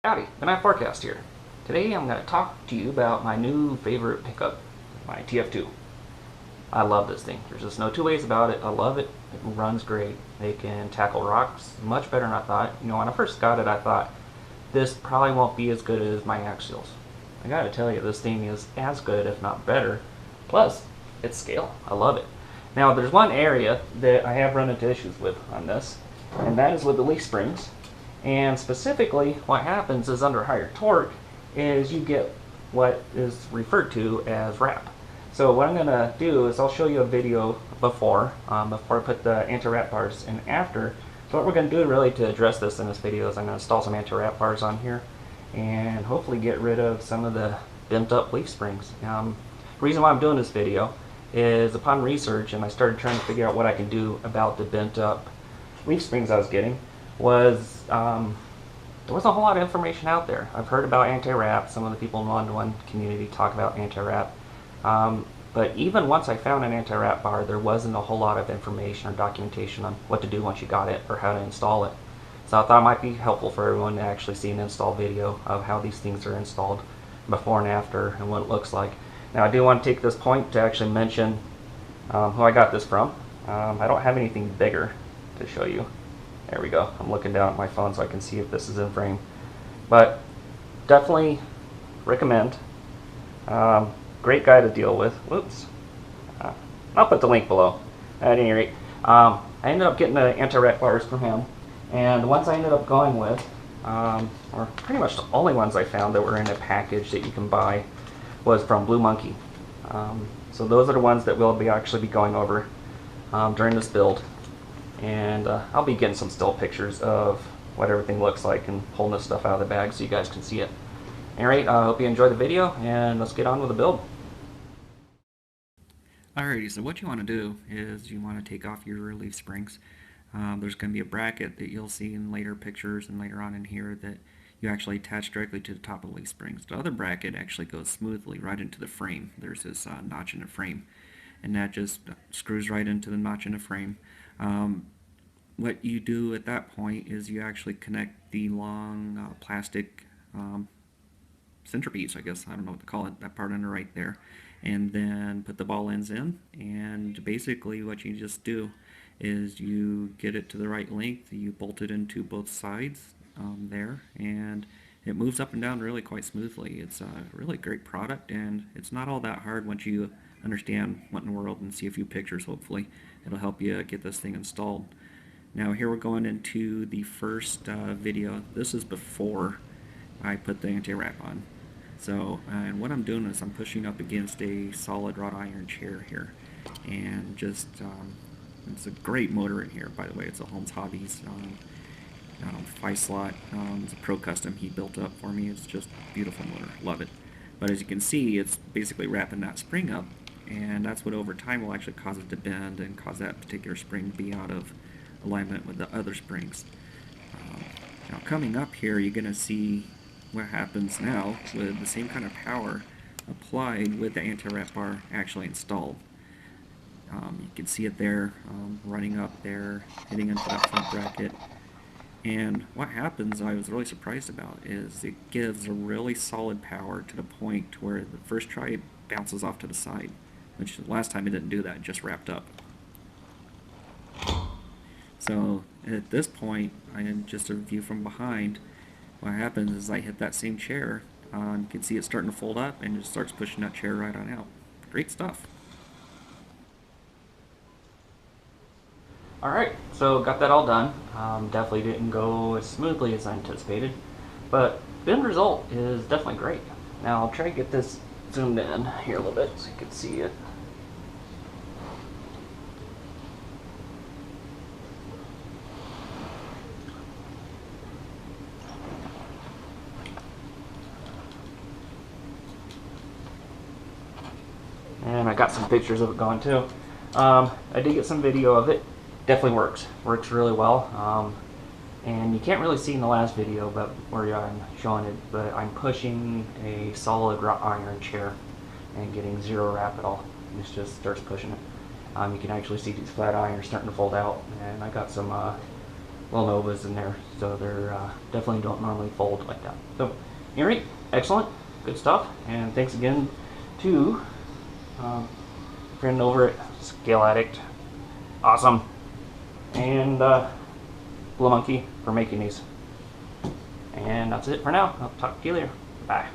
Howdy, the Night Forecast here. Today I'm going to talk to you about my new favorite pickup, my TF2. I love this thing. There's just no two ways about it. I love it. It runs great. It can tackle rocks much better than I thought. You know, when I first got it, I thought this probably won't be as good as my axials. I gotta tell you, this thing is as good, if not better. Plus, it's scale. I love it. Now, there's one area that I have run into issues with on this, and that is with the leaf springs. And specifically, what happens is under higher torque is you get what is referred to as wrap. So what I'm going to do is I'll show you a video before I put the anti-wrap bars in after. So what we're going to do really to address this in this video is I'm going to install some anti-wrap bars on here and hopefully get rid of some of the bent up leaf springs. The reason why I'm doing this video is upon research, and I started trying to figure out what I can do about the bent up leaf springs I was getting, was there wasn't a whole lot of information out there. I've heard about anti-wrap. Some of the people in the one-to-one community talk about anti-wrap. But even once I found an anti-wrap bar, there wasn't a whole lot of information or documentation on what to do once you got it or how to install it. So I thought it might be helpful for everyone to actually see an install video of how these things are installed before and after and what it looks like. Now I do want to take this point to actually mention who I got this from. I don't have anything bigger to show you. There we go. I'm looking down at my phone so I can see if this is in frame. But definitely recommend. Great guy to deal with. Whoops. I'll put the link below. At any rate, I ended up getting the anti-wrap bars from him. And the ones I ended up going with, or pretty much the only ones I found that were in a package that you can buy, was from bluemonkey. So those are the ones that we'll actually be going over during this build. And I'll be getting some still pictures of what everything looks like and pulling this stuff out of the bag so you guys can see it. Alright, I hope you enjoyed the video, and let's get on with the build. Alrighty, so what you want to do is you want to take off your leaf springs. There's going to be a bracket that you'll see in later pictures and later on in here that you actually attach directly to the top of the leaf springs. The other bracket actually goes smoothly right into the frame. There's this notch in the frame, and that just screws right into the notch in the frame. What you do at that point is you actually connect the long plastic centerpiece, I guess, I don't know what to call it, that part on the right there, and then put the ball ends in, and basically what you just do is you get it to the right length, you bolt it into both sides there, and it moves up and down really quite smoothly. It's a really great product, and it's not all that hard once you understand what in the world and see a few pictures. Hopefully it'll help you get this thing installed. Now here we're going into the first video. This is before I put the anti-wrap on. So and what I'm doing is I'm pushing up against a solid wrought iron chair here, and just it's a great motor in here, by the way. It's a Holmes Hobbies 5-slot. It's a Pro Custom he built up for me. It's just a beautiful motor, love it. But as you can see, it's basically wrapping that spring up, and that's what over time will actually cause it to bend and cause that particular spring to be out of alignment with the other springs. Now coming up here, you're going to see what happens now with the same kind of power applied with the anti-wrap bar actually installed. You can see it there, running up there, hitting into that front bracket. And what happens, I was really surprised about, is it gives a really solid power to the point where the first try it bounces off to the side, which last time it didn't do that, it just wrapped up. So at this point, just a view from behind, what happens is I hit that same chair, you can see it starting to fold up and it just starts pushing that chair right on out. Great stuff. Alright, so got that all done. Definitely didn't go as smoothly as I anticipated, but the end result is definitely great. Now I'll try to get this zoomed in here a little bit so you can see it. And I got some pictures of it going too. I did get some video of it. Definitely works really well. And you can't really see in the last video, but where I'm showing it, but I'm pushing a solid wrought iron chair and getting zero wrap at all. It just starts pushing it. You can actually see these flat irons starting to fold out, and I got some little novas in there, so they're definitely don't normally fold like that. So, anyway, excellent, good stuff, and thanks again to friend over at Scale Addict, awesome, and Blue Monkey for making these. And that's it for now. I'll talk to you later. Bye.